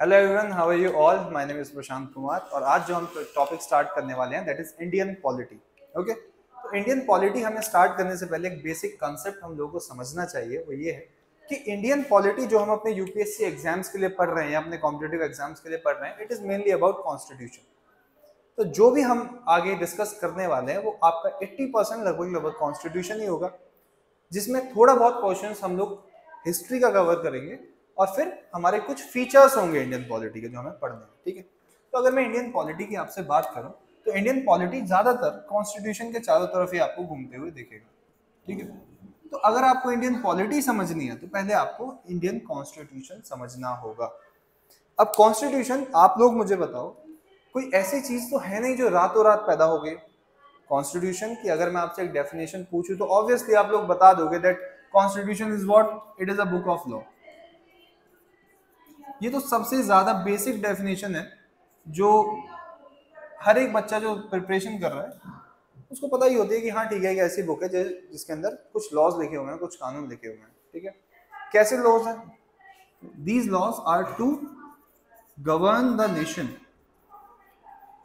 Hello everyone, how are you all? My name is Prashant Kumar और आज जो हम टॉपिक स्टार्ट करने वाले हैं that is Indian polity. Okay, तो इंडियन पॉलिटी हमें स्टार्ट करने से पहले एक बेसिक कंसेप्ट हम लोगों को समझना चाहिए, वो ये है कि इंडियन पॉलिटी जो हम अपने यूपीएससी एग्जाम्स के लिए पढ़ रहे हैं, अपने कॉम्पिटेटिव एग्जाम्स के लिए पढ़ रहे हैं, it is mainly about constitution. तो जो भी हम आगे डिस्कस करने वाले हैं वो आपका 80% लगभग कॉन्स्टिट्यूशन ही होगा, जिसमें थोड़ा बहुत क्वेश्चंस हम लोग हिस्ट्री का कवर करेंगे और फिर हमारे कुछ फीचर्स होंगे इंडियन पॉलिटी के जो हमें पढ़ने हैं। ठीक है, तो अगर मैं इंडियन पॉलिटी की आपसे बात करूं तो इंडियन पॉलिटी ज्यादातर कॉन्स्टिट्यूशन के चारों तरफ ही आपको घूमते हुए दिखेगा। ठीक है, तो अगर आपको इंडियन पॉलिटी समझनी है तो पहले आपको इंडियन कॉन्स्टिट्यूशन समझना होगा। अब कॉन्स्टिट्यूशन, आप लोग मुझे बताओ, कोई ऐसी चीज तो है नहीं जो रातों रात पैदा हो गई। कॉन्स्टिट्यूशन की अगर मैं आपसे एक डेफिनेशन पूछूं तो ऑब्वियसली आप लोग बता दोगे that constitution is what? It is a book of law. ये तो सबसे ज्यादा बेसिक डेफिनेशन है जो हर एक बच्चा जो प्रिपरेशन कर रहा है उसको पता ही होती है कि हाँ ठीक है, एक ऐसी बुक है जिसके अंदर कुछ लॉज लिखे हुए हैं, कुछ कानून लिखे हुए हैं। ठीक है, कैसे लॉज हैं? These laws are to govern the nation.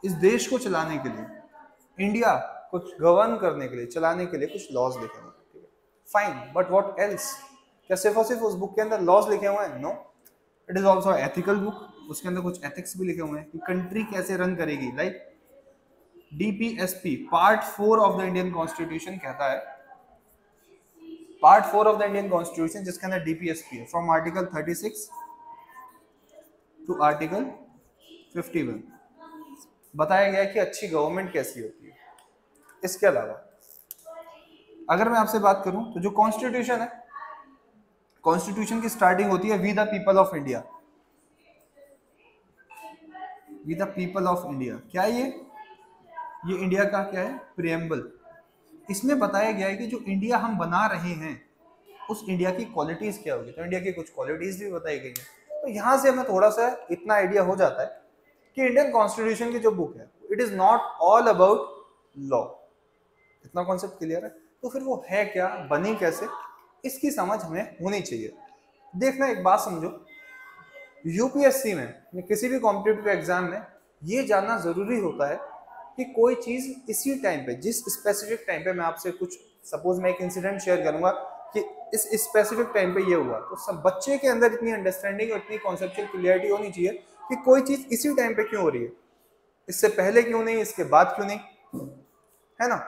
इस देश को चलाने के लिए, इंडिया को गवर्न करने के लिए, चलाने के लिए कुछ लॉज लिखे हुए हैं। ठीक है, फाइन, बट व्हाट एल्स? क्या सिर्फ और सिर्फ उस बुक के अंदर लॉज लिखे हुए हैं? No, it is also ethical book. उसके अंदर कुछ एथिक्स भी लिखे हुए हैं कि कंट्री कैसे रन करेगी। Like DPSP part 4 of the Indian constitution कहता है, part 4 of the Indian constitution जिसके अंदर डीपीएसपी है, फ्रॉम आर्टिकल 36 टू आर्टिकल 51 बताया गया है कि अच्छी गवर्नमेंट कैसी होती है। इसके अलावा अगर मैं आपसे बात करूं तो जो कॉन्स्टिट्यूशन है, कॉन्स्टिट्यूशन की स्टार्टिंग होती है we the people of India. We the people of India क्या है? ये इंडिया का क्या है? प्रियम्बल। इसमें बताया गया है कि जो इंडिया हम बना रहे हैं उस इंडिया की क्वालिटीज क्या होगी। तो इंडिया की कुछ क्वालिटीज भी बताई गई है। तो यहाँ से हमें थोड़ा सा इतना आइडिया हो जाता है कि इंडियन कॉन्स्टिट्यूशन की जो बुक है it is not all about law. इतना कॉन्सेप्ट क्लियर है? तो फिर वो है क्या, बनी कैसे, इसकी समझ हमें होनी चाहिए। देखना, एक बात समझो, यूपीएससी में किसी भी कॉम्पिटिटिव एग्जाम में ये जानना जरूरी होता है कि कोई चीज इसी टाइम पे, जिस स्पेसिफिक टाइम पे, मैं आपसे कुछ सपोज मैं एक इंसिडेंट शेयर करूंगा कि इस स्पेसिफिक टाइम पे ये हुआ, तो सब बच्चे के अंदर इतनी अंडरस्टैंडिंग और इतनी कॉन्सेप्चुअल क्लियरिटी होनी चाहिए कि कोई चीज इसी टाइम पे क्यों हो रही है, इससे पहले क्यों नहीं, इसके बाद क्यों नहीं, है ना।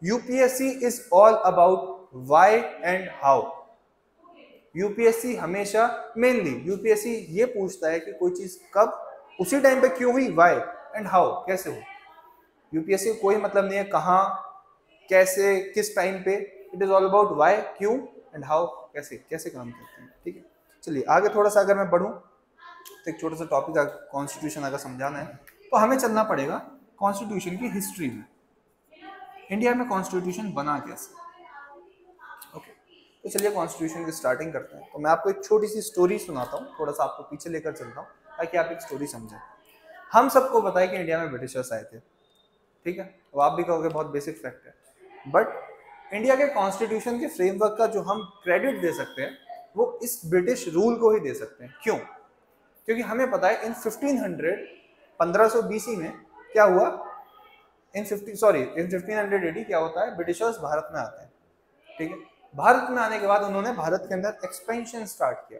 UPSC is all about why and how. UPSC हमेशा, मेनली यूपीएससी ये पूछता है कि कोई चीज कब, उसी टाइम पे क्यों हुई, व्हाई एंड हाउ, कैसे हुई। यूपीएससी को कोई मतलब नहीं है कहाँ, कैसे, किस टाइम पे। It is all about why, क्यों एंड हाउ, कैसे कैसे काम करते हैं। ठीक है, चलिए आगे थोड़ा सा अगर मैं बढ़ूँ तो एक छोटा सा टॉपिक कॉन्स्टिट्यूशन अगर समझाना है तो हमें चलना पड़ेगा कॉन्स्टिट्यूशन की हिस्ट्री में। इंडिया में कॉन्स्टिट्यूशन बना कैसे। ओके, तो चलिए कॉन्स्टिट्यूशन की स्टार्टिंग करते हैं। तो मैं आपको एक छोटी सी स्टोरी सुनाता हूँ, थोड़ा सा आपको पीछे लेकर चलता हूँ ताकि आप एक स्टोरी समझें। हम सबको पता है कि इंडिया में ब्रिटिशर्स आए थे। ठीक है, अब आप भी कहोगे बहुत बेसिक फैक्ट है, बट इंडिया के कॉन्स्टिट्यूशन के फ्रेमवर्क का जो हम क्रेडिट दे सकते हैं वो इस ब्रिटिश रूल को ही दे सकते हैं। क्यों? क्योंकि हमें पता है इन 1500 बीसी में क्या हुआ, इन 1500 एडी क्या होता है, ब्रिटिशर्स भारत में आते हैं। ठीक है, भारत में आने के बाद उन्होंने भारत के अंदर एक्सपेंशन स्टार्ट किया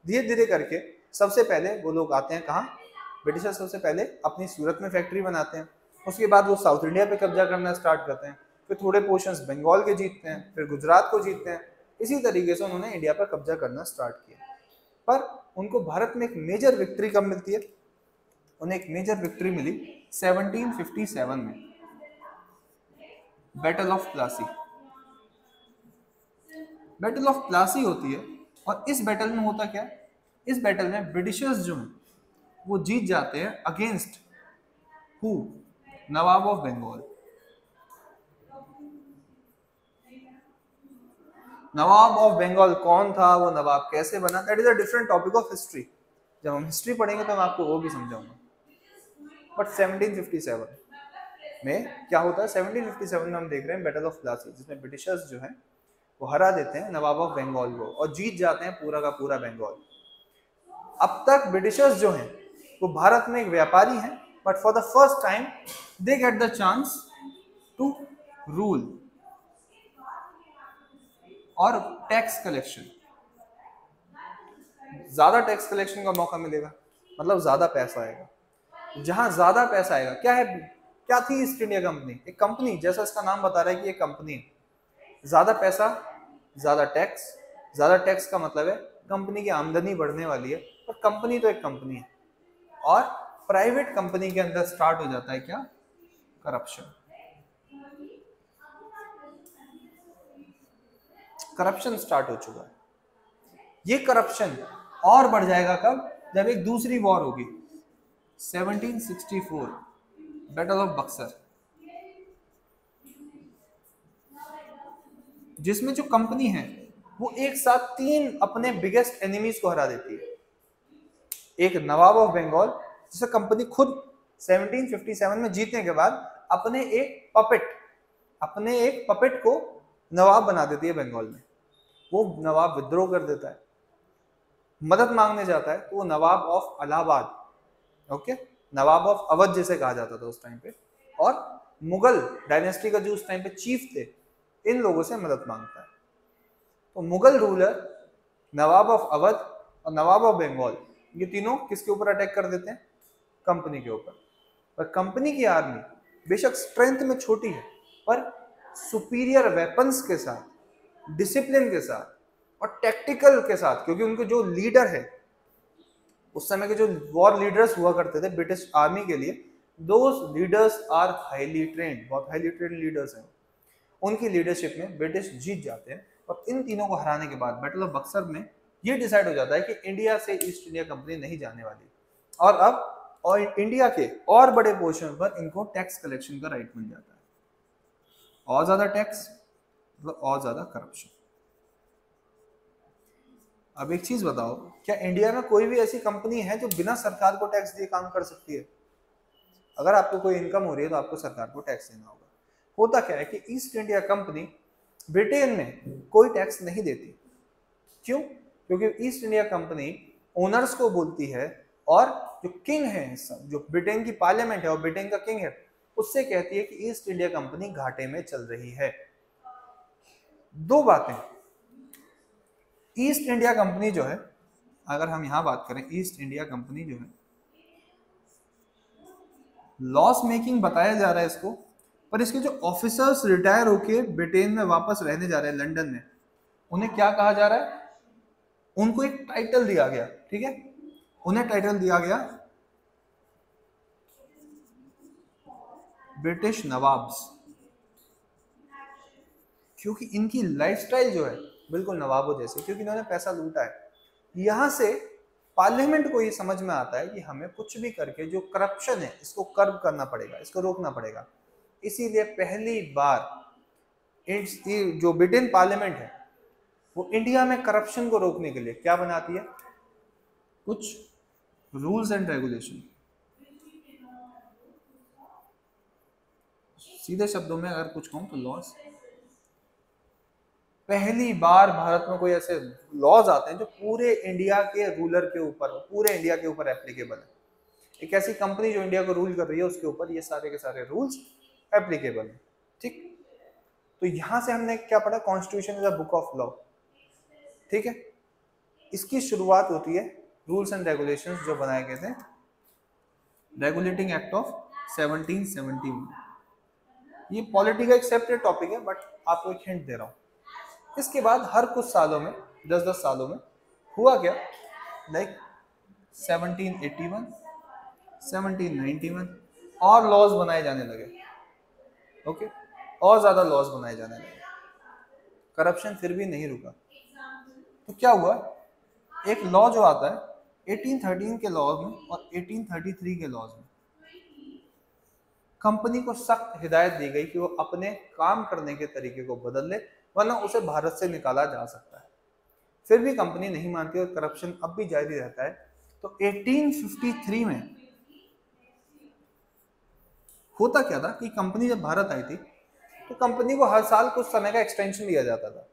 धीरे धीरे करके। सबसे पहले वो लोग आते हैं कहाँ, ब्रिटिशर्स सबसे पहले अपनी सूरत में फैक्ट्री बनाते हैं, उसके बाद वो साउथ इंडिया पे कब्जा करना स्टार्ट करते हैं, फिर थोड़े पोर्शंस बंगाल के जीतते हैं, फिर गुजरात को जीतते हैं। इसी तरीके से उन्होंने इंडिया पर कब्जा करना स्टार्ट किया। पर उनको भारत में एक मेजर विक्ट्री कब मिलती है? उन्हें एक मेजर विक्ट्री मिली 1757 में, battle of Plassey. Battle of Plassey होती है और इस बैटल में होता क्या, इस बैटल में ब्रिटिशर्स जो हैं वो जीत जाते हैं against who, Nawab of Bengal. Nawab of Bengal कौन था, वो नवाब कैसे बना, that is a different topic of history. जब हम हिस्ट्री पढ़ेंगे तो मैं आपको वो भी समझाऊंगा। बट 1757 में क्या होता है, 1757 में हम देख रहे हैं बैटल ऑफ प्लासी, जिसमें ब्रिटिशर्स जो हैं वो हरा देते हैं नवाब ऑफ बंगाल को और जीत जाते हैं पूरा का पूरा बंगाल। अब तक ब्रिटिशर्स जो हैं वो भारत में एक व्यापारी हैं, but for the first time they get the chance to rule और टैक्स कलेक्शन। ज्यादा टैक्स कलेक्शन का मौका मिलेगा, मतलब ज्यादा पैसा आएगा। जहां ज्यादा पैसा आएगा, क्या है, क्या थी ईस्ट इंडिया कंपनी? एक कंपनी, जैसा इसका नाम बता रहा है कि ये कंपनी है। ज्यादा पैसा, ज्यादा टैक्स। ज्यादा टैक्स का मतलब है कंपनी की आमदनी बढ़ने वाली है, और कंपनी तो एक कंपनी है। और प्राइवेट कंपनी के अंदर स्टार्ट हो जाता है क्या? करप्शन। करप्शन स्टार्ट हो चुका है। ये करप्शन और बढ़ जाएगा कब? जब एक दूसरी वॉर होगी, 1764 बैटल ऑफ बक्सर, जिसमें जो कंपनी है वो एक साथ 3 अपने बिगेस्ट एनिमीज को हरा देती है। एक नवाब ऑफ बंगाल, जिसे कंपनी खुद 1757 में जीतने के बाद अपने एक पपेट को नवाब बना देती है बंगाल में। वो नवाब विद्रोह कर देता है, मदद मांगने जाता है, तो वो नवाब ऑफ इलाहाबाद, ओके, नवाब ऑफ अवध जिसे कहा जाता था उस टाइम पे, और मुगल डायनेस्टी का जो उस टाइम पे चीफ थे, इन लोगों से मदद मांगता है। तो Mughal ruler, Nawab of Awadh और नवाब ऑफ बंगाल, ये तीनों किसके ऊपर अटैक कर देते हैं? कंपनी के ऊपर। और कंपनी की आर्मी बेशक स्ट्रेंथ में छोटी है, पर सुपीरियर वेपन्स के साथ, डिसिप्लिन के साथ और टैक्टिकल के साथ, क्योंकि उनके जो लीडर है, उस समय के जो वॉर लीडर्स हुआ करते थे ब्रिटिश आर्मी के लिए, those leaders are highly trained, बहुत हाईली ट्रेंड लीडर्स हैं। उनकी लीडरशिप में ब्रिटिश जीत जाते हैं, और इन तीनों को हराने के बाद बैटल ऑफ बक्सर में ये डिसाइड हो जाता है कि इंडिया से ईस्ट इंडिया कंपनी नहीं जाने वाली, और अब इंडिया के और बड़े पोर्शन पर इनको टैक्स कलेक्शन का राइट मिल जाता है। और ज्यादा टैक्स मतलब और ज्यादा करप्शन। अब एक चीज बताओ, क्या इंडिया में कोई भी ऐसी कंपनी है जो बिना सरकार को टैक्स दिए काम कर सकती है? अगर आपको कोई इनकम हो रही है तो आपको सरकार को टैक्स देना होगा। होता क्या है कि ईस्ट इंडिया कंपनी ब्रिटेन में कोई टैक्स नहीं देती। क्यों? क्योंकि ईस्ट इंडिया कंपनी ओनर्स को बोलती है, और जो किंग है, जो ब्रिटेन की पार्लियामेंट है और ब्रिटेन का किंग है, उससे कहती है कि ईस्ट इंडिया कंपनी घाटे में चल रही है। दो बातें, ईस्ट इंडिया कंपनी जो है, अगर हम यहां बात करें, ईस्ट इंडिया कंपनी जो है लॉस मेकिंग बताया जा रहा है इसको, पर इसके जो ऑफिसर्स रिटायर होके ब्रिटेन में वापस रहने जा रहे हैं लंदन में, उन्हें क्या कहा जा रहा है? उनको एक टाइटल दिया गया, ठीक है, उन्हें टाइटल दिया गया ब्रिटिश नवाब्स, क्योंकि इनकी लाइफस्टाइल जो है बिल्कुल नवाबों जैसे, क्योंकि इन्होंने पैसा लूटा है। यहां से पार्लियामेंट को ये समझ में आता है कि हमें कुछ भी करके जो करप्शन है इसको कर्ब करना पड़ेगा, इसको रोकना पड़ेगा। इसीलिए पहली बार जो ब्रिटेन पार्लियामेंट है वो इंडिया में करप्शन को रोकने के लिए क्या बनाती है? कुछ रूल्स एंड रेगुलेशन। सीधे शब्दों में अगर कुछ कहूं तो लॉज। पहली बार भारत में कोई ऐसे लॉज आते हैं जो पूरे इंडिया के रूलर के ऊपर, पूरे इंडिया के ऊपर एप्लीकेबल है। एक ऐसी कंपनी जो इंडिया को रूल कर रही है, उसके ऊपर ये सारे के सारे रूल्स एप्लीकेबल है, ठीक। तो यहां से हमने क्या पढ़ा? Constitution is a book of law, ठीक है। इसकी शुरुआत होती है रूल्स एंड रेगुलेशंस जो बनाए गए थे रेगुलेटिंग एक्ट ऑफ 1771। ये पॉलिटी का एक सेपरेट टॉपिक है, बट आपको एक हिंट दे रहा हूं। इसके बाद हर कुछ सालों में, 10-10 सालों में हुआ क्या, लाइक 1781, 1791 और लॉज बनाए जाने लगे, ओके, और ज्यादा लॉज बनाए जाने लगे। करप्शन फिर भी नहीं रुका। तो क्या हुआ, एक लॉ जो आता है 1813 के लॉ में और 1833 के लॉज में कंपनी को सख्त हिदायत दी गई कि वो अपने काम करने के तरीके को बदल ले, वरना उसे भारत से निकाला जा सकता है। फिर भी कंपनी नहीं मानती और करप्शन अब भी जारी रहता है। तो 1853 में होता क्या था कि कंपनी जब भारत आई थी तो कंपनी को हर साल कुछ समय का एक्सटेंशन दिया जाता था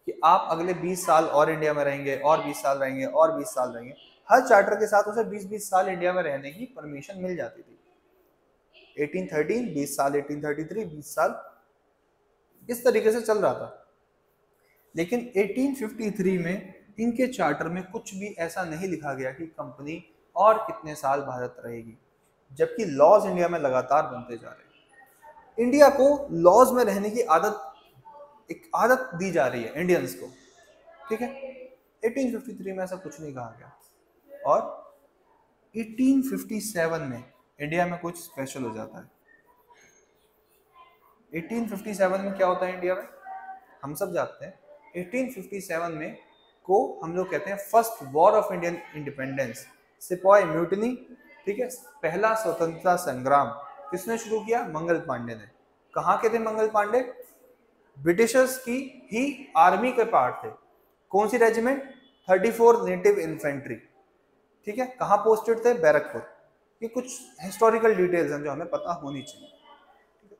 कि आप अगले 20 साल और इंडिया में रहेंगे, और 20 साल रहेंगे, और 20 साल रहेंगे। हर चार्टर के साथ उसे 20-20 साल इंडिया में रहने की परमिशन मिल जाती थी। 1813 20 साल, 1833 20 साल, इस तरीके से चल रहा था। लेकिन 1853 में इनके चार्टर में कुछ भी ऐसा नहीं लिखा गया कि कंपनी और कितने साल भारत रहेगी, जबकि लॉज इंडिया में लगातार बनते जा रहे हैं। इंडिया को लॉज में रहने की एक आदत दी जा रही है इंडियंस को, ठीक है। 1853 में ऐसा कुछ नहीं कहा गया और 1857 में इंडिया में कुछ स्पेशल हो जाता है। 1857 में क्या होता है इंडिया में, हम सब जानते हैं। 1857 में को हम लोग कहते हैं first war of Indian independence, सिपाही म्यूटनी, ठीक है। पहला स्वतंत्रता संग्राम किसने शुरू किया, मंगल पांडे ने। कहाँ के थे मंगल पांडे, ब्रिटिशर्स की ही आर्मी के पार्ट थे। कौन सी रेजिमेंट, 34 नेटिव इन्फेंट्री, ठीक है। कहाँ पोस्टेड थे, बैरकपुर। ये कुछ हिस्टोरिकल डिटेल्स हैं जो हमें पता होनी चाहिए।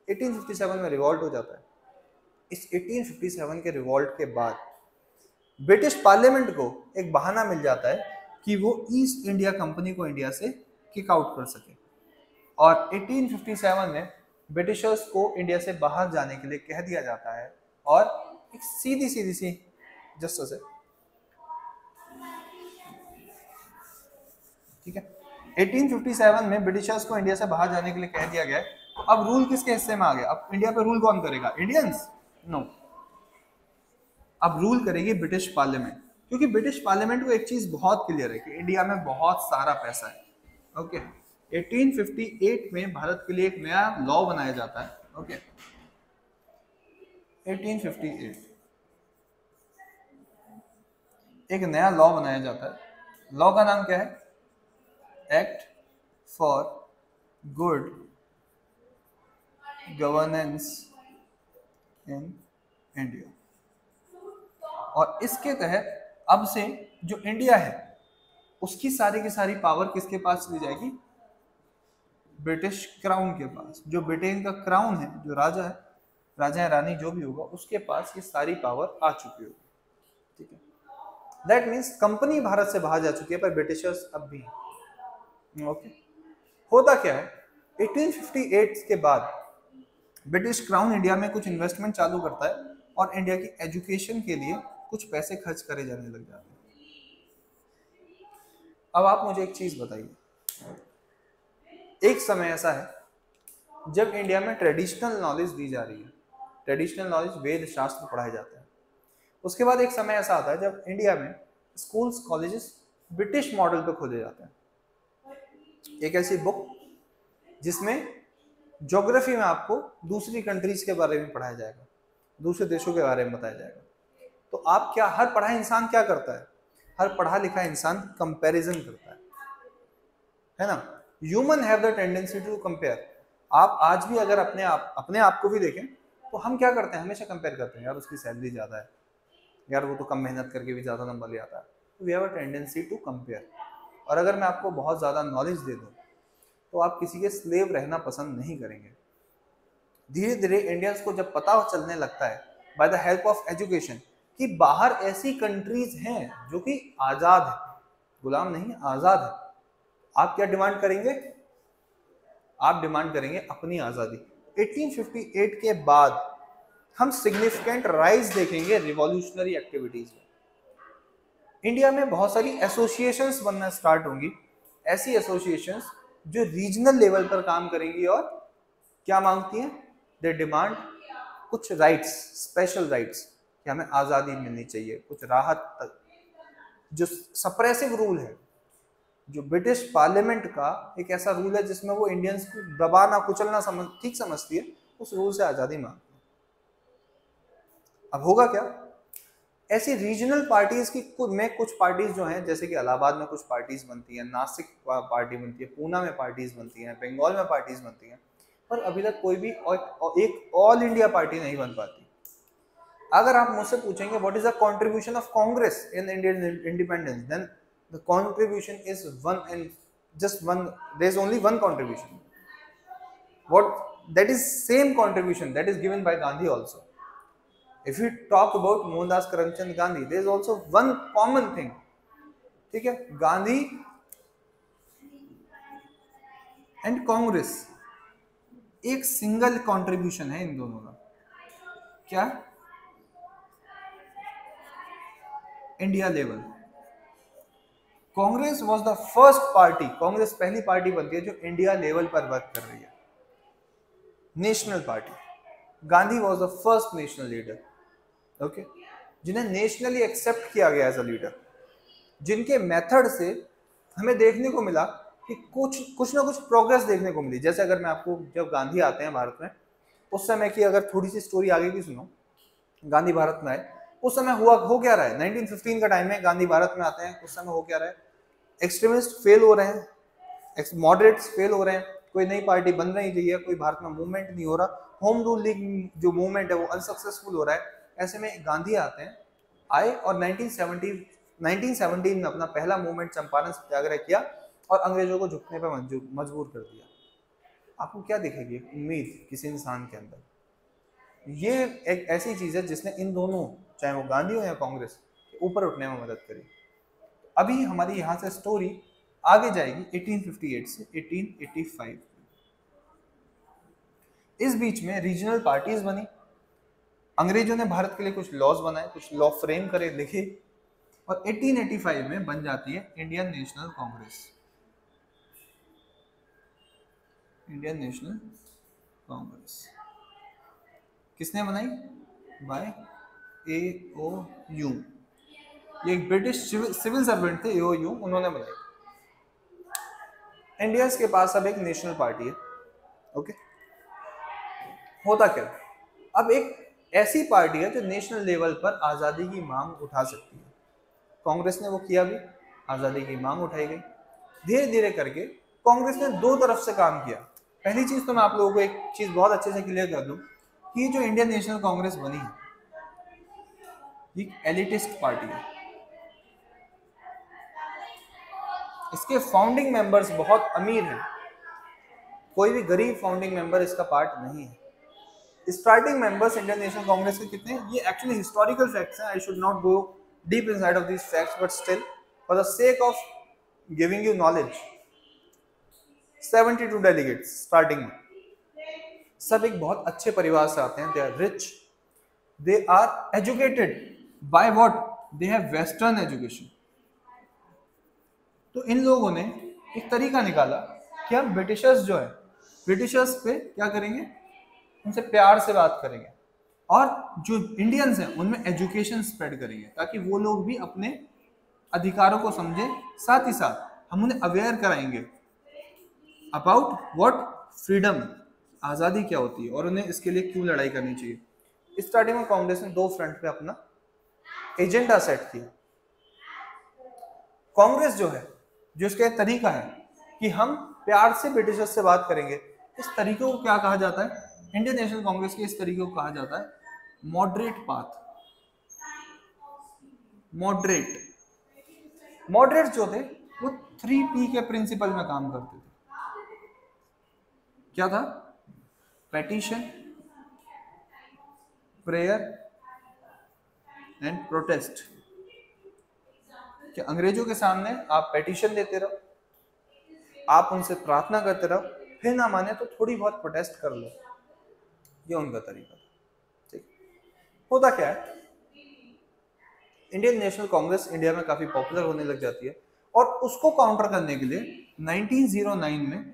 1857 में रिवॉल्ट हो जाता है। इस 1857 के रिवॉल्ट के बाद ब्रिटिश पार्लियामेंट को एक बहाना मिल जाता है कि वो ईस्ट इंडिया कंपनी को इंडिया से किक आउट कर सके, और 1857 में ब्रिटिशर्स को इंडिया से बाहर जाने के लिए कह दिया जाता है। और एक सीधी सी जस्टिस है, ठीक है। 1857 में ब्रिटिशर्स को इंडिया से बाहर जाने के लिए कह दिया गया है। अब रूल किसके हिस्से में आ गया, अब इंडिया पे रूल कौन करेगा, इंडियंस, नो। अब रूल करेगी ब्रिटिश पार्लियामेंट, क्योंकि ब्रिटिश पार्लियामेंट को एक चीज बहुत क्लियर है कि इंडिया में बहुत सारा पैसा है, ओके। 1858 में भारत के लिए एक नया लॉ बनाया जाता है, ओके। 1858 एक नया लॉ बनाया जाता है। लॉ का नाम क्या है, act for good governance in India. और इसके तहत अब से जो इंडिया है उसकी सारी की सारी पावर किसके पास चली जाएगी, ब्रिटिश क्राउन के पास। जो ब्रिटेन का क्राउन है, जो राजा है, राजा या रानी जो भी होगा, उसके पास ये सारी पावर आ चुकी होगी, ठीक है। दैट मीन्स कंपनी भारत से बाहर जा चुकी है, पर ब्रिटिशर्स अब भी हैं, ओके। होता क्या है, 1858 के बाद ब्रिटिश क्राउन इंडिया में कुछ इन्वेस्टमेंट चालू करता है और इंडिया की एजुकेशन के लिए कुछ पैसे खर्च करे जाने लग जाते हैं। अब आप मुझे एक चीज बताइए, एक समय ऐसा है जब इंडिया में ट्रेडिशनल नॉलेज दी जा रही है, ट्रेडिशनल नॉलेज, वेद शास्त्र पढ़ाए जाते हैं। उसके बाद एक समय ऐसा आता है जब इंडिया में स्कूल्स कॉलेजेस ब्रिटिश मॉडल पे खोले जाते हैं। एक ऐसी बुक जिसमें ज्योग्राफी में आपको दूसरी कंट्रीज के बारे में पढ़ाया जाएगा, दूसरे देशों के बारे में बताया जाएगा। तो आप क्या, हर पढ़ा इंसान क्या करता है, हर पढ़ा लिखा इंसान कंपैरिजन करता है ना। Human have the tendency to compare. आप आज भी अगर अपने आप को भी देखें तो हम क्या करते हैं, हमेशा कंपेयर करते हैं, यार उसकी सैलरी ज़्यादा है, यार वो तो कम मेहनत करके भी ज़्यादा नंबर ले आता है। तो we have a tendency to compare. और अगर मैं आपको बहुत ज़्यादा नॉलेज दे दूँ तो आप किसी के स्लेव रहना पसंद नहीं करेंगे। धीरे धीरे इंडियंस को जब पता चलने लगता है by the help of education कि बाहर ऐसी कंट्रीज हैं जो कि आज़ाद है, गुलाम नहीं, आज़ाद है, आप क्या डिमांड करेंगे, आप डिमांड करेंगे अपनी आज़ादी। 1858 के बाद हम सिग्निफिकेंट राइज देखेंगे रिवॉल्यूशनरी एक्टिविटीज में। इंडिया में बहुत सारी एसोसिएशंस बनना स्टार्ट होंगी, ऐसी एसोसिएशंस जो रीजनल लेवल पर काम करेंगी और क्या मांगती हैं, दे डिमांड कुछ राइट्स, स्पेशल राइट्स, कि हमें आज़ादी मिलनी चाहिए, कुछ राहत। जो सप्रेसिव रूल है, जो ब्रिटिश पार्लियामेंट का एक ऐसा रूल है जिसमें वो इंडियंस को दबाना कुचलना ठीक समझती है, उस रूल से आज़ादी मांगती है। अब होगा क्या, ऐसी रीजनल पार्टीज की में कुछ पार्टीज जो हैं, जैसे कि इलाहाबाद में कुछ पार्टीज बनती हैं, नासिक पार्टी बनती है, पूना में पार्टीज बनती हैं, बंगाल में पार्टीज बनती हैं, पर अभी तक कोई भी एक ऑल इंडिया पार्टी नहीं बन पाती। अगर आप मुझसे पूछेंगे what is the contribution of Congress in Indian independence, then the contribution is one and just one, there is only one contribution, what that is same contribution that is given by Gandhi also. If you talk about Mohandas Karamchand Gandhi, there is also one common thing ठीक है, Gandhi and Congress एक single contribution है इन दोनों का, क्या, India level. Congress was the first party, Congress पहली party बनती है जो इंडिया लेवल पर वर्क कर रही है, national party. Gandhi was the first national leader, okay, जिन्हें नेशनली एक्सेप्ट किया गया एज अ लीडर, जिनके मेथड से हमें देखने को मिला कि कुछ ना कुछ प्रोग्रेस देखने को मिली। जैसे अगर मैं आपको, जब गांधी आते हैं भारत में, उस समय की अगर थोड़ी सी स्टोरी आगे की सुनो, गांधी भारत में आए उस समय हो क्या रहा है, 1915 का टाइम है, गांधी भारत में आते हैं, उस समय हो क्या रहा है, एक्सट्रीमिस्ट फेल हो रहे हैं, मॉडरेट्स फेल हो रहे हैं, कोई नई पार्टी बन नहीं रही है, कोई भारत में मूवमेंट नहीं हो रहा, होम रूल लीग जो मूवमेंट है वो अनसक्सेसफुल हो रहा है। ऐसे में गांधी आते हैं, आए और 1917 में अपना पहला मूवमेंट चंपारण सत्याग्रह किया और अंग्रेजों को झुकने पर मजबूर कर दिया। आपको क्या दिखेगी उम्मीद किसी इंसान के अंदर? ये एक ऐसी चीज है जिसने इन दोनों, चाहे वो गांधी हो या कांग्रेस, ऊपर उठने में मदद करी। अभी हमारी यहाँ से स्टोरी आगे जाएगी 1858 से 1885। इस बीच में रीजनल पार्टीज बनी, अंग्रेजों ने भारत के लिए कुछ लॉज बनाए, कुछ लॉ फ्रेम करे, लिखे, और 1885 में बन जाती है Indian National Congress. Indian National Congress किसने बनाई? By AOU। ये एक ब्रिटिश सिविल सर्वेंट थे, AOU, उन्होंने बनाई। इंडियंस के पास अब एक नेशनल पार्टी है, ओके। होता क्या, अब एक ऐसी पार्टी है जो नेशनल लेवल पर आज़ादी की मांग उठा सकती है। कांग्रेस ने वो किया भी, आज़ादी की मांग उठाई गई। धीरे धीरे करके कांग्रेस ने दो तरफ से काम किया। पहली चीज तो मैं आप लोगों को एक चीज बहुत अच्छे से क्लियर कर दूं कि जो इंडियन नेशनल कांग्रेस बनी है, एक एलिटिस्ट पार्टी है। इसके फाउंडिंग मेंबर्स बहुत अमीर हैं, कोई भी गरीब फाउंडिंग मेंबर इसका पार्ट नहीं है। Starting members Indian National Congress के कितने, ये एक्चुअली हिस्टोरिकल फैक्ट्स हैं, I should not go deep inside of these facts, but still for the sake of giving you knowledge, 72 delegates starting में, सब एक बहुत अच्छे परिवार से आते हैं। They are rich, they are educated by what, they have western education. तो इन लोगों ने एक तरीका निकाला कि हम ब्रिटिशर्स जो है, ब्रिटिशर्स पे क्या करेंगे, उनसे प्यार से बात करेंगे और जो इंडियंस हैं उनमें एजुकेशन स्प्रेड करेंगे ताकि वो लोग भी अपने अधिकारों को समझें। साथ ही साथ हम उन्हें अवेयर कराएंगे अबाउट व्हाट फ्रीडम, आज़ादी क्या होती है और उन्हें इसके लिए क्यों लड़ाई करनी चाहिए। स्टार्टिंग में कांग्रेस ने दो फ्रंट पे अपना एजेंडा सेट किया। कांग्रेस जो है, जो इसका तरीका है कि हम प्यार से ब्रिटिशर्स से बात करेंगे, इस तरीके को क्या कहा जाता है, इंडियन नेशनल कांग्रेस के इस तरीके को कहा जाता है मॉडरेट पाथ। मॉडरेट जो थे वो 3P के प्रिंसिपल में काम करते थे। क्या था? Petition, prayer and protest. कि अंग्रेजों के सामने आप पेटिशन देते रहो, आप उनसे प्रार्थना करते रहो, फिर ना माने तो थोड़ी बहुत प्रोटेस्ट कर लो, ये उनका तरीका था। ठीक, होता क्या है, इंडियन नेशनल कांग्रेस इंडिया में काफी पॉपुलर होने लग जाती है और उसको काउंटर करने के लिए 1909 में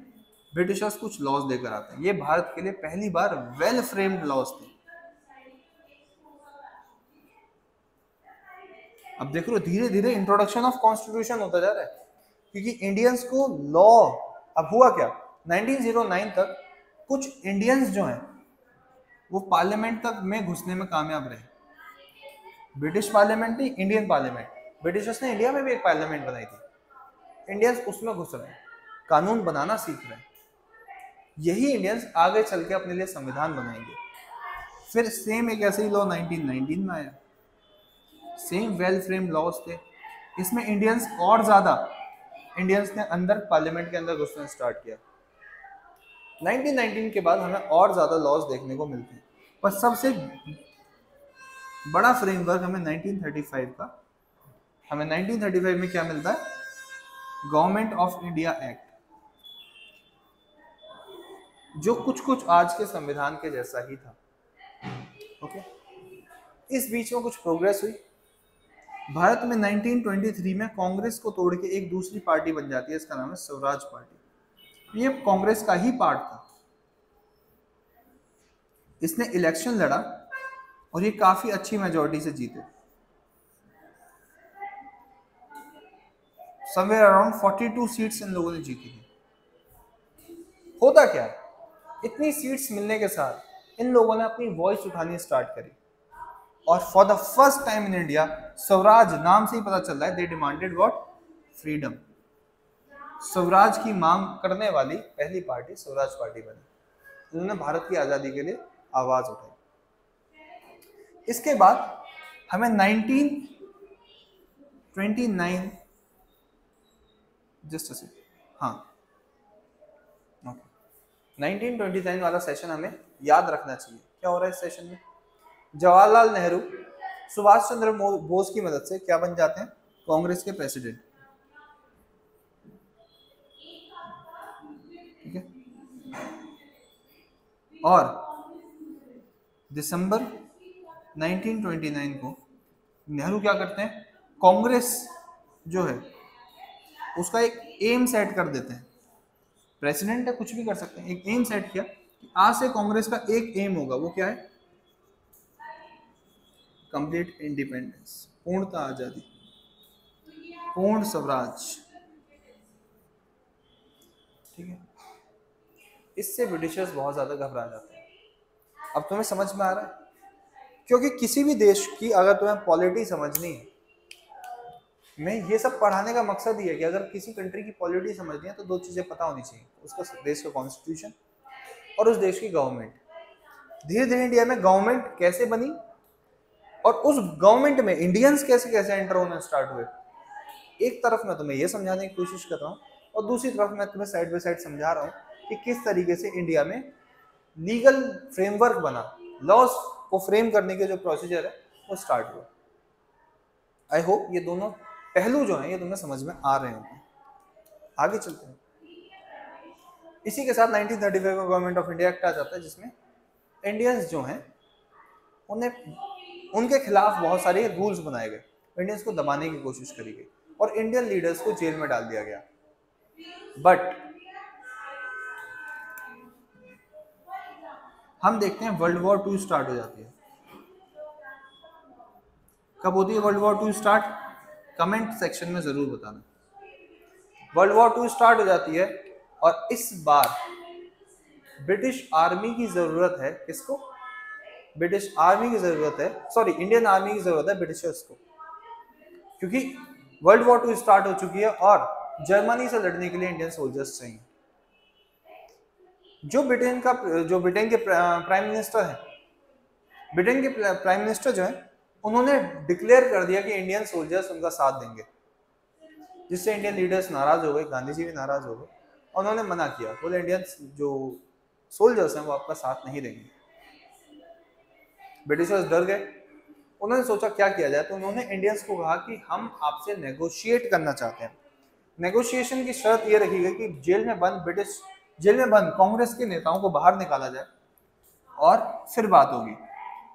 ब्रिटिशर्स कुछ लॉज लेकर आते हैं। ये भारत के लिए पहली बार वेल फ्रेम्ड लॉज थे। अब देख लो धीरे धीरे इंट्रोडक्शन ऑफ कॉन्स्टिट्यूशन होता जा रहा है, क्योंकि इंडियंस को लॉ, अब हुआ क्या, 1909 तक कुछ इंडियंस जो हैं वो पार्लियामेंट तक में घुसने में कामयाब रहे। ब्रिटिश पार्लियामेंट नहीं, इंडियन पार्लियामेंट। ब्रिटिशर्स ने इंडिया में भी एक पार्लियामेंट बनाई थी, इंडियंस उसमें घुस रहे हैं, कानून बनाना सीख रहे हैं। यही इंडियंस आगे चल के अपने लिए संविधान बनाएंगे। फिर सेम एक ऐसे ही लॉ 1919 में आया, सेम वेल फ्रेम लॉज थे। इसमें इंडियंस और ज्यादा, इंडियंस ने अंदर पार्लियामेंट के अंदर घुसना स्टार्ट किया। 1919 के बाद हमें और ज्यादा लॉज देखने को मिलते हैं, पर सबसे बड़ा फ्रेमवर्क हमें 1935 का हमें 1935 में क्या मिलता है? गवर्नमेंट ऑफ इंडिया एक्ट, जो कुछ कुछ आज के संविधान के जैसा ही था। ओके, इस बीच में कुछ प्रोग्रेस हुई। भारत में 1923 में कांग्रेस को तोड़ के एक दूसरी पार्टी बन जाती है, इसका नाम है स्वराज पार्टी। ये कांग्रेस का ही पार्ट था। इसने इलेक्शन लड़ा और ये काफी अच्छी मेजॉरिटी से जीते, समवेयर अराउंड 42 सीट्स इन लोगों ने जीती थी। होता क्या है, इतनी सीट्स मिलने के साथ इन लोगों ने अपनी वॉइस उठानी स्टार्ट करी और for the first time in India, Swaraj नाम से ही पता चल रहा है, they demanded what? Freedom. Swaraj की मांग करने वाली पहली पार्टी स्वराज पार्टी बनी। उन्होंने भारत की आजादी के लिए आवाज उठाई। इसके बाद हमें 1929 जस्ट हाँ 1929 वाला सेशन हमें याद रखना चाहिए। क्या हो रहा है इस सेशन में? जवाहरलाल नेहरू सुभाष चंद्र बोस की मदद से क्या बन जाते हैं? कांग्रेस के प्रेसिडेंट। ठीक है, और दिसंबर 1929 को नेहरू क्या करते हैं? कांग्रेस जो है उसका एक एम सेट कर देते हैं। प्रेसिडेंट है, कुछ भी कर सकते हैं। एक एम सेट किया कि आज से कांग्रेस का एक एम होगा, वो क्या है? कंप्लीट इंडिपेंडेंस, पूर्णता आजादी, पूर्ण स्वराज। ठीक है, इससे ब्रिटिशर्स बहुत ज्यादा घबरा जाते हैं। अब तुम्हें समझ में आ रहा है? क्योंकि किसी भी देश की अगर तुम्हें पॉलिटी समझनी है, मैं ये सब पढ़ाने का मकसद ही है कि अगर किसी कंट्री की पॉलिटी समझनी है तो दो चीजें पता होनी चाहिए, उसका देश का कॉन्स्टिट्यूशन और उस देश की गवर्नमेंट। धीरे धीरे इंडिया में गवर्नमेंट कैसे बनी और उस गवर्नमेंट में इंडियंस कैसे कैसे एंटर होना स्टार्ट हुए। एक तरफ मैं तुम्हें ये समझाने की कोशिश कर रहा हूँ और दूसरी तरफ मैं तुम्हें साइड बाय साइड समझा रहा हूँ कि किस तरीके से इंडिया में लीगल फ्रेमवर्क बना, लॉज को फ्रेम करने के जो प्रोसीजर है वो स्टार्ट हुआ। आई होप ये दोनों पहलू जो हैं ये तुम्हें समझ में आ रहे होंगे। आगे चलते हैं। इसी के साथ 1935 में गवर्नमेंट ऑफ इंडिया एक्ट आ जाता है, जिसमें इंडियंस जो हैं उन्हें उनके खिलाफ बहुत सारे रूल्स बनाए गए, इंडियंस को दबाने की कोशिश करी गई और इंडियन लीडर्स को जेल में डाल दिया गया। बट हम देखते हैं वर्ल्ड वॉर 2 स्टार्ट हो जाती है। कब होती है world war 2 start? Comment section में जरूर बताना। वर्ल्ड वॉर 2 स्टार्ट हो जाती है और इस बार ब्रिटिश आर्मी की जरूरत है। किसको? ब्रिटिश आर्मी की जरूरत है, सॉरी इंडियन आर्मी की जरूरत है ब्रिटिशर्स को, क्योंकि वर्ल्ड वॉर 2 स्टार्ट हो चुकी है और जर्मनी से लड़ने के लिए इंडियन सोल्जर्स चाहिए। जो ब्रिटेन के प्राइम मिनिस्टर हैं, ब्रिटेन के प्राइम मिनिस्टर जो है उन्होंने डिक्लेयर कर दिया कि इंडियन सोल्जर्स उनका साथ देंगे, जिससे इंडियन लीडर्स नाराज हो गए, गांधी जी भी नाराज हो गए। उन्होंने मना किया, बोले इंडियन जो सोल्जर्स हैं वो आपका साथ नहीं देंगे। ब्रिटिशर्स डर गए, उन्होंने सोचा क्या किया जाए, तो उन्होंने इंडियंस को कहा कि हम आपसे नेगोशिएट करना चाहते हैं। नेगोशिएशन की शर्त ये रखी गई कि जेल में बंद कांग्रेस के नेताओं को बाहर निकाला जाए और फिर बात होगी।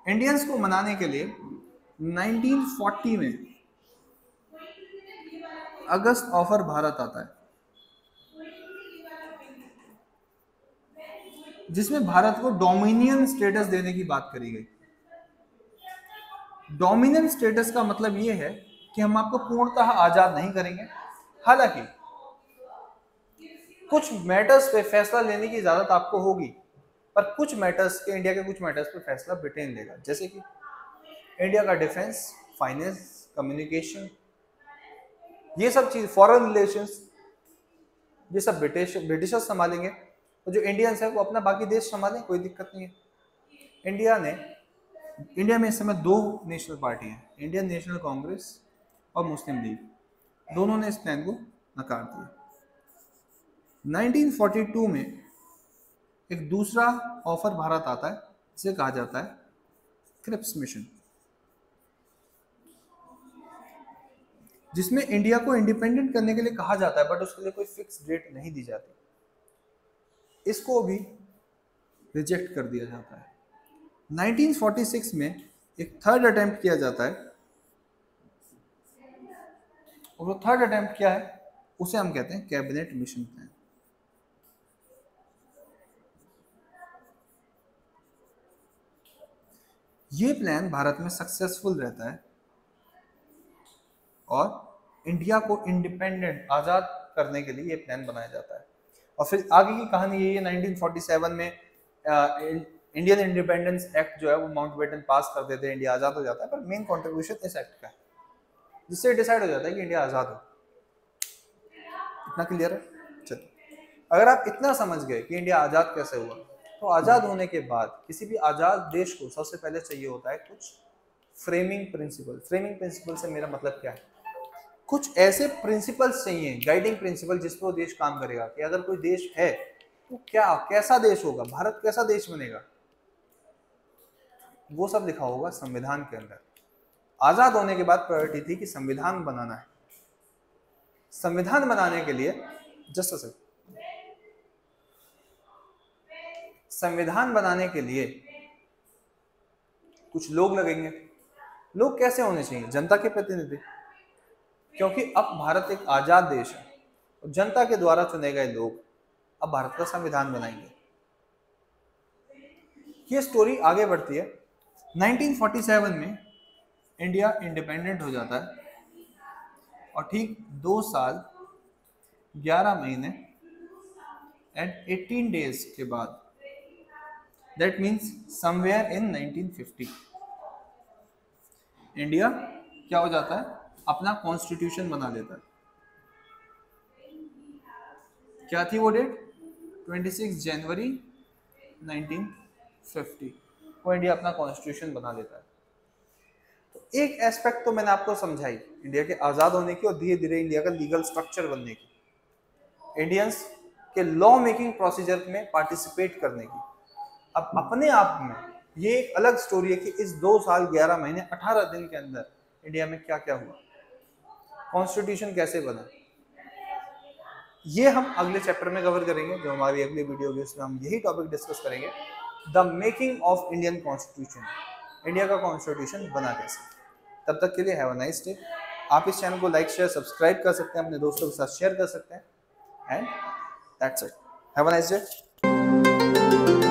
इंडियंस को मनाने के लिए 1940 में अगस्त ऑफर भारत आता है, जिसमें भारत को डोमिनियन स्टेटस देने की बात करी गई। डोमिनियन स्टेटस का मतलब यह है कि हम आपको पूर्णतः आजाद नहीं करेंगे, हालांकि कुछ मैटर्स पे फैसला लेने की इजाजत आपको होगी, पर कुछ मैटर्स के, इंडिया के कुछ मैटर्स पे फैसला ब्रिटेन लेगा, जैसे कि इंडिया का डिफेंस, फाइनेंस, कम्युनिकेशन, ये सब चीज, फॉरेन रिलेशंस, ये सब ब्रिटिशर्स संभालेंगे और जो इंडियंस है वो अपना बाकी देश संभालें, कोई दिक्कत नहीं है। इंडिया में इस समय दो नेशनल पार्टी हैं, इंडियन नेशनल कांग्रेस और मुस्लिम लीग, दोनों ने इस प्लान को नकार दिया। 1942 में एक दूसरा ऑफर भारत आता है, जिसे कहा जाता है क्रिप्स मिशन, जिसमें इंडिया को इंडिपेंडेंट करने के लिए कहा जाता है, बट उसके लिए कोई फिक्स डेट नहीं दी जाती, इसको भी रिजेक्ट कर दिया जाता है। 1946 में एक थर्ड अटेम्प्ट किया जाता है, और वो थर्ड अटेम्प्ट क्या है, उसे हम कहते हैं कैबिनेट मिशन प्लान। ये प्लान भारत में सक्सेसफुल रहता है और इंडिया को इंडिपेंडेंट आज़ाद करने के लिए ये प्लान बनाया जाता है। और फिर आगे की कहानी यही है, 1947 में इंडियन इंडिपेंडेंस एक्ट जो है वो माउंटबेटन पास कर देते हैं, इंडिया आज़ाद हो जाता है। पर मेन कॉन्ट्रीब्यूशन इस एक्ट का है, जिससे डिसाइड हो जाता है कि इंडिया आज़ाद हो। इतना क्लियर है? चलिए, अगर आप इतना समझ गए कि इंडिया आज़ाद कैसे हुआ, तो आज़ाद होने के बाद किसी भी आज़ाद देश को सबसे पहले चाहिए होता है कुछ फ्रेमिंग प्रिंसिपल। फ्रेमिंग प्रिंसिपल से मेरा मतलब क्या है, कुछ ऐसे प्रिंसिपल्स चाहिए, गाइडिंग प्रिंसिपल, जिस पर वो देश काम करेगा कि अगर कोई देश है तो क्या, कैसा देश होगा, भारत कैसा देश बनेगा, वो सब लिखा होगा संविधान के अंदर। आज़ाद होने के बाद प्रायोरिटी थी कि संविधान बनाना है। संविधान बनाने के लिए जस्ट अ सेकंड, संविधान बनाने के लिए कुछ लोग लगेंगे। लोग कैसे होने चाहिए? जनता के प्रतिनिधि, क्योंकि अब भारत एक आजाद देश है और जनता के द्वारा चुने गए लोग अब भारत का संविधान बनाएंगे। ये स्टोरी आगे बढ़ती है। 1947 में इंडिया इंडिपेंडेंट हो जाता है और ठीक 2 साल 11 महीने एंड 18 डेज के बाद, that means somewhere in 1950, India क्या हो जाता है, अपना कॉन्स्टिट्यूशन बना लेता है। क्या थी वो डेट? 26 जनवरी 1950 को इंडिया अपना कॉन्स्टिट्यूशन बना लेता है। तो एक एस्पेक्ट तो मैंने आपको समझाई इंडिया के आज़ाद होने की और धीरे धीरे इंडिया का लीगल स्ट्रक्चर बनने की, इंडियंस के लॉ मेकिंग प्रोसीजर में पार्टिसिपेट करने की। अब अपने आप में ये एक अलग स्टोरी है कि इस 2 साल 11 महीने 18 दिन के अंदर इंडिया में क्या क्या हुआ, कॉन्स्टिट्यूशन कैसे बना, ये हम अगले चैप्टर में कवर करेंगे। जो हमारी अगली वीडियो होगी उसमें हम यही टॉपिक डिस्कस करेंगे, the making of Indian constitution, India का कॉन्स्टिट्यूशन बना कैसे। तब तक के लिए हैव अ नाइस डे। आप इस चैनल को लाइक शेयर सब्सक्राइब कर सकते हैं, अपने दोस्तों के साथ शेयर कर सकते हैं, and that's it. Have a nice day.